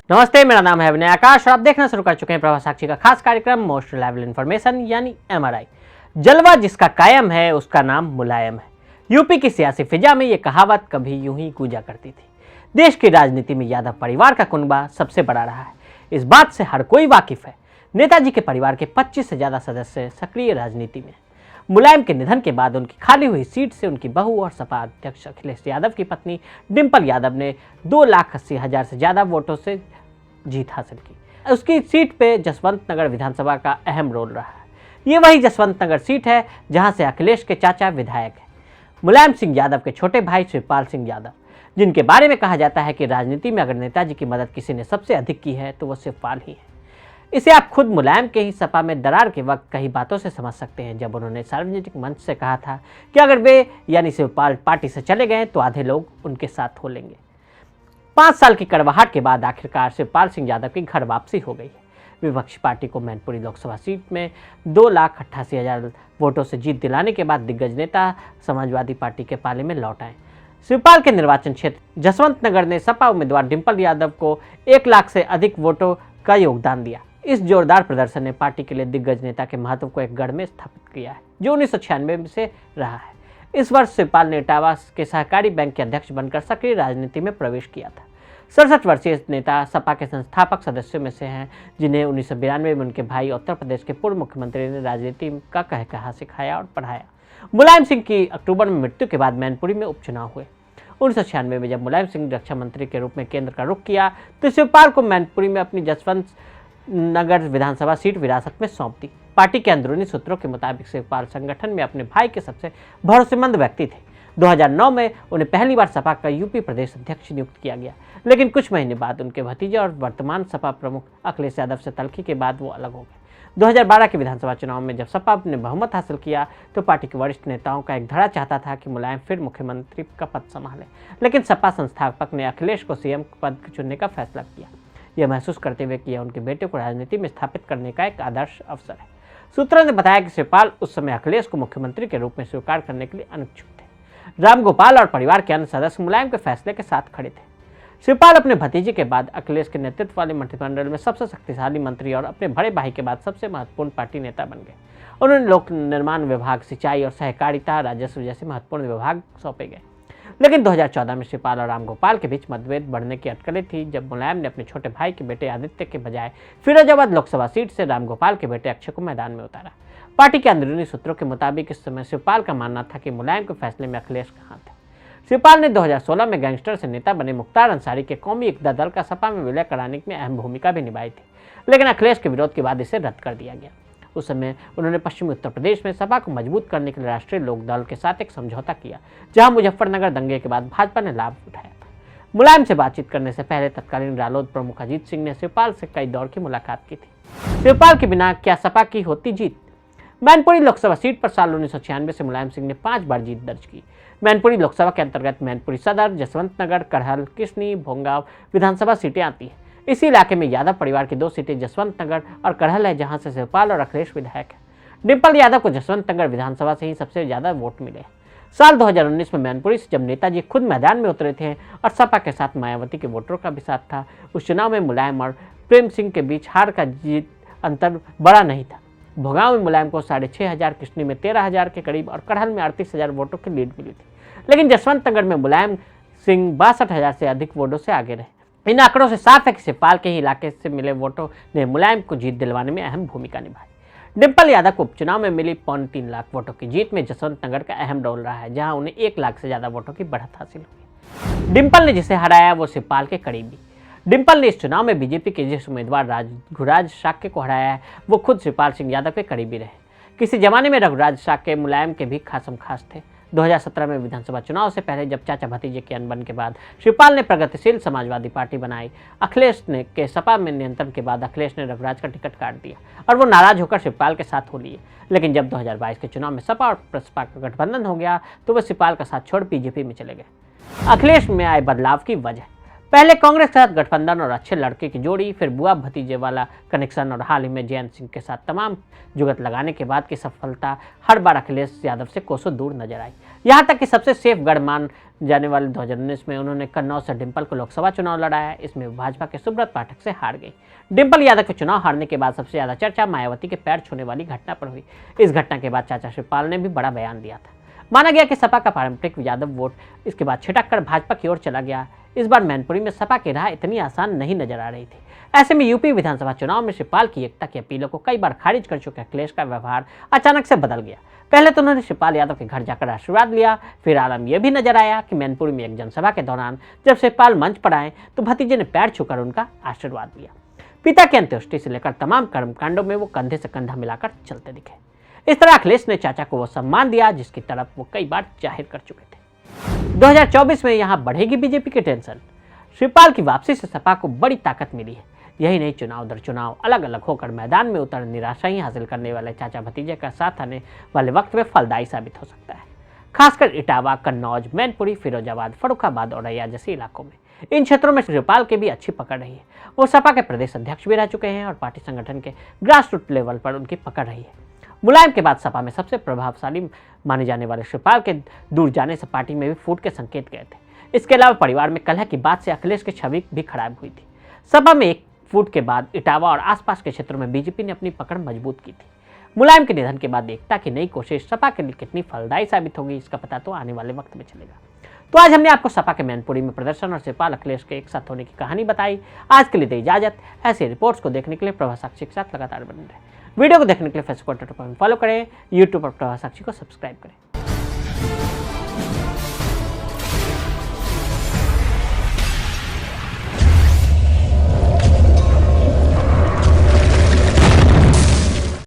नमस्ते, मेरा नाम है विनय आकाश और आप देखना शुरू कर चुके हैं प्रभा साक्षी का खास कार्यक्रम मोस्ट रिलायबल इन्फॉर्मेशन यानी एमआरआई। जलवा जिसका कायम है उसका नाम मुलायम है। यूपी की सियासी फिजा में ये कहावत कभी यूं ही गूंजा करती थी। देश की राजनीति में यादव परिवार का कुनबा सबसे बड़ा रहा है, इस बात से हर कोई वाकिफ है। नेताजी के परिवार के 25 से ज्यादा सदस्य सक्रिय राजनीति में। मुलायम के निधन के बाद उनकी खाली हुई सीट से उनकी बहू और सपा अध्यक्ष अखिलेश यादव की पत्नी डिंपल यादव ने 2,80,000 से ज्यादा वोटों से जीत हासिल की। उसकी सीट पे जसवंत नगर विधानसभा का अहम रोल रहा है। ये वही जसवंत नगर सीट है जहां से अखिलेश के चाचा विधायक हैं, मुलायम सिंह यादव के छोटे भाई शिवपाल सिंह यादव, जिनके बारे में कहा जाता है कि राजनीति में अगर नेताजी की मदद किसी ने सबसे अधिक की है तो वो शिवपाल ही है। इसे आप खुद मुलायम के ही सपा में दरार के वक्त कई बातों से समझ सकते हैं, जब उन्होंने सार्वजनिक मंच से कहा था कि अगर वे यानी शिवपाल पार्टी से चले गए तो आधे लोग उनके साथ हो लेंगे। 5 साल की कड़वाहट के बाद आखिरकार शिवपाल सिंह यादव की घर वापसी हो गई है। विपक्षी पार्टी को मैनपुरी लोकसभा सीट में 2,88,000 वोटों से जीत दिलाने के बाद दिग्गज नेता समाजवादी पार्टी के पाले में लौट आए। शिवपाल के निर्वाचन क्षेत्र जसवंत नगर ने सपा उम्मीदवार डिंपल यादव को 1 लाख से अधिक वोटों का योगदान दिया। इस जोरदार प्रदर्शन ने पार्टी के लिए दिग्गज नेता के महत्व को एक गढ़ में स्थापित किया है, जो 1996 से रहा है। इस वर्ष शिवपाल ने इटावा के सहकारी बैंक के अध्यक्ष बनकर सक्रिय राजनीति में प्रवेश किया था। 67 वर्षीय नेता सपा के संस्थापक सदस्यों में से हैं, जिन्हें 1992 में उनके भाई उत्तर प्रदेश के पूर्व मुख्यमंत्री ने राजनीति का कहकहा सिखाया और पढ़ाया। मुलायम सिंह की अक्टूबर में मृत्यु के बाद मैनपुरी में उपचुनाव हुए। 1996 में जब मुलायम सिंह रक्षा मंत्री के रूप में केंद्र का रुख किया तो शिवपाल को मैनपुरी में अपनी जसवंत नगर विधानसभा सीट विरासत में सौंप दी। पार्टी के अंदरूनी सूत्रों के मुताबिक शिवपाल संगठन में अपने भाई के सबसे भरोसेमंद व्यक्ति थे। 2009 में उन्हें पहली बार सपा का यूपी प्रदेश अध्यक्ष नियुक्त किया गया, लेकिन कुछ महीने बाद उनके भतीजे और वर्तमान सपा प्रमुख अखिलेश यादव से तल्खी के बाद वो अलग हो गए। 2012 के विधानसभा चुनाव में जब सपा ने बहुमत हासिल किया तो पार्टी के वरिष्ठ नेताओं का एक धड़ा चाहता था कि मुलायम फिर मुख्यमंत्री का पद संभाले, लेकिन सपा संस्थापक ने अखिलेश को सीएम पद चुनने का फैसला किया, यह महसूस करते हुए कि यह उनके बेटे को राजनीति में स्थापित करने का एक आदर्श अवसर है। सूत्रों ने बताया कि शिवपाल उस समय अखिलेश को मुख्यमंत्री के रूप में स्वीकार करने के लिए अनिच्छुक थे। रामगोपाल और परिवार के अन्य सदस्य मुलायम के फैसले के साथ खड़े थे। शिवपाल अपने भतीजे के बाद अखिलेश के नेतृत्व वाले मंत्रिमंडल में सबसे शक्तिशाली मंत्री और अपने बड़े भाई के बाद सबसे महत्वपूर्ण पार्टी नेता बन गए। उन्होंने लोक निर्माण विभाग, सिंचाई और सहकारिता, राजस्व जैसे महत्वपूर्ण विभाग सौंपे गए। लेकिन 2014 में शिवपाल और रामगोपाल के बीच मतभेद बढ़ने की अटकलें थी, जब मुलायम ने अपने छोटे भाई के बेटे आदित्य के बजाय फिरोजाबाद लोकसभा सीट से रामगोपाल के बेटे अक्षय को मैदान में उतारा। पार्टी के अंदरूनी सूत्रों के मुताबिक इस समय शिवपाल का मानना था कि मुलायम के फैसले में अखिलेश कहाँ थे। शिवपाल ने 2016 में गैंगस्टर से नेता बने मुख्तार अंसारी के कौमी एकता दल का सपा में विलय कराने में अहम भूमिका भी निभाई थी, लेकिन अखिलेश के विरोध के बाद इसे रद्द कर दिया गया। उस समय उन्होंने पश्चिमी उत्तर प्रदेश में सपा को मजबूत करने के लिए राष्ट्रीय लोक दल के साथ एक समझौता किया, जहां मुजफ्फरनगर दंगे के बाद भाजपा ने लाभ उठाया था। मुलायम से बातचीत करने से पहले तत्कालीन रालोद प्रमुख अजीत सिंह ने शिवपाल से कई दौर की मुलाकात की थी। शिवपाल के बिना क्या सपा की होती जीत? मैनपुरी लोकसभा सीट पर साल 1996 से मुलायम सिंह ने 5 बार जीत दर्ज की। मैनपुरी लोकसभा के अंतर्गत मैनपुरी सदर, जसवंत नगर, करहल, किसनी, भोंगाव विधानसभा सीटें आती हैं। इसी इलाके में यादव परिवार की 2 सीटें जसवंत नगर और करहल है, जहां से शिवपाल और अखिलेश विधायक हैं। डिंपल यादव को जसवंत नगर विधानसभा से ही सबसे ज्यादा वोट मिले। साल 2019 में मैनपुरी से जब नेताजी खुद मैदान में उतरे थे और सपा के साथ मायावती के वोटरों का भी साथ था, उस चुनाव में मुलायम और प्रेम सिंह के बीच हार का जीत अंतर बड़ा नहीं था। भोगांव में मुलायम को 6,500, किसनी में 13,000 के करीब और करहल में 38,000 वोटों की लीड मिली थी, लेकिन जसवंत नगर में मुलायम सिंह 62,000 से अधिक वोटों से आगे रहे। इन आंकड़ों से साफ है कि शिवपाल के ही इलाके से मिले वोटों ने मुलायम को जीत दिलवाने में अहम भूमिका निभाई। डिंपल यादव को उपचुनाव में मिली 3.25 लाख वोटों की जीत में जसवंत नगर का अहम रोल रहा है, जहां उन्हें 1 लाख से ज्यादा वोटों की बढ़त हासिल हुई। डिंपल ने जिसे हराया वो शिवपाल के करीबी। डिंपल ने इस चुनाव में बीजेपी के जिस उम्मीदवार रघुराज शाक्य को हराया है वो खुद शिवपाल सिंह यादव के करीबी रहे। किसी जमाने में रघुराज शाक्य मुलायम के भी खासम खास थे। 2017 में विधानसभा चुनाव से पहले जब चाचा भतीजे के अनबन के बाद शिवपाल ने प्रगतिशील समाजवादी पार्टी बनाई, अखिलेश ने के सपा में नियंत्रण के बाद अखिलेश ने रघुराज का टिकट काट दिया और वो नाराज होकर शिवपाल के साथ हो लिए। लेकिन जब 2022 के चुनाव में सपा और बसपा का गठबंधन हो गया तो वह शिवपाल का साथ छोड़ बीजेपी में चले गए। अखिलेश में आए बदलाव की वजह। पहले कांग्रेस के साथ गठबंधन और अच्छे लड़के की जोड़ी, फिर बुआ भतीजे वाला कनेक्शन और हाल ही में जयंत सिंह के साथ तमाम जुगत लगाने के बाद की सफलता हर बार अखिलेश यादव से कोसों दूर नजर आई। यहाँ तक कि सबसे सेफ गढ़ मान जाने वाले 2019 में उन्होंने कन्नौज से डिंपल को लोकसभा चुनाव लड़ाया। इसमें भाजपा के सुब्रत पाठक से हार गई। डिंपल यादव के चुनाव हारने के बाद सबसे ज्यादा चर्चा मायावती के पैर छूने वाली घटना पर हुई। इस घटना के बाद चाचा शिवपाल ने भी बड़ा बयान दिया था। माना गया कि सपा का पारंपरिक यादव वोट इसके बाद छिटक कर भाजपा की ओर चला गया। इस बार मैनपुरी में सपा की राह इतनी आसान नहीं नजर आ रही थी। ऐसे में यूपी विधानसभा चुनाव में शिवपाल की एकता की अपीलों को कई बार खारिज कर चुके अखिलेश का व्यवहार अचानक से बदल गया। पहले तो उन्होंने शिवपाल यादव के घर जाकर आशीर्वाद लिया, फिर आलम यह भी नजर आया कि मैनपुरी में एक जनसभा के दौरान जब शिवपाल मंच पर आए तो भतीजे ने पैर छूकर उनका आशीर्वाद लिया। पिता की अंत्येष्टि से लेकर तमाम कर्मकांडों में वो कंधे से कंधा मिलाकर चलते दिखे। इस तरह अखिलेश ने चाचा को वो सम्मान दिया जिसकी तरफ वो कई बार जाहिर कर चुके थे। 2024 में यहाँ बढ़ेगी बीजेपी की टेंशन। शिवपाल की वापसी से सपा को बड़ी ताकत मिली है। यही नहीं, चुनाव दर चुनाव अलग अलग होकर मैदान में उतर निराशा ही हासिल करने वाले चाचा भतीजे का साथ आने वाले वक्त में फलदायी साबित हो सकता है। खासकर इटावा, कन्नौज, मैनपुरी, फिरोजाबाद, फर्रुखाबाद और औरैया जैसे इलाकों में। इन क्षेत्रों में शिवपाल की भी अच्छी पकड़ रही है। वो सपा के प्रदेश अध्यक्ष भी रह चुके हैं और पार्टी संगठन के ग्रास रूट लेवल पर उनकी पकड़ रही है। मुलायम के बाद सपा में सबसे प्रभावशाली माने जाने वाले शिवपाल के दूर जाने से पार्टी में भी फूट के संकेत गए थे। इसके अलावा परिवार में कलह की बात से अखिलेश की छवि भी खराब हुई थी। सपा में एक फूट के बाद इटावा और आसपास के क्षेत्रों में बीजेपी ने अपनी पकड़ मजबूत की थी। मुलायम के निधन के बाद एकता की नई कोशिश सपा के लिए कितनी फलदायी साबित होगी इसका पता तो आने वाले वक्त में चलेगा। तो आज हमने आपको सपा के मैनपुरी में प्रदर्शन और शिवपाल अखिलेश के एक साथ होने की कहानी बताई। आज के लिए दी इजाजत। ऐसे रिपोर्ट्स को देखने के लिए प्रभा साक्षी के साथ लगातार बने रहे। वीडियो को देखने के लिए फेसबुक पर फॉलो करें, यूट्यूब पर प्रभा साक्षी को सब्सक्राइब करें।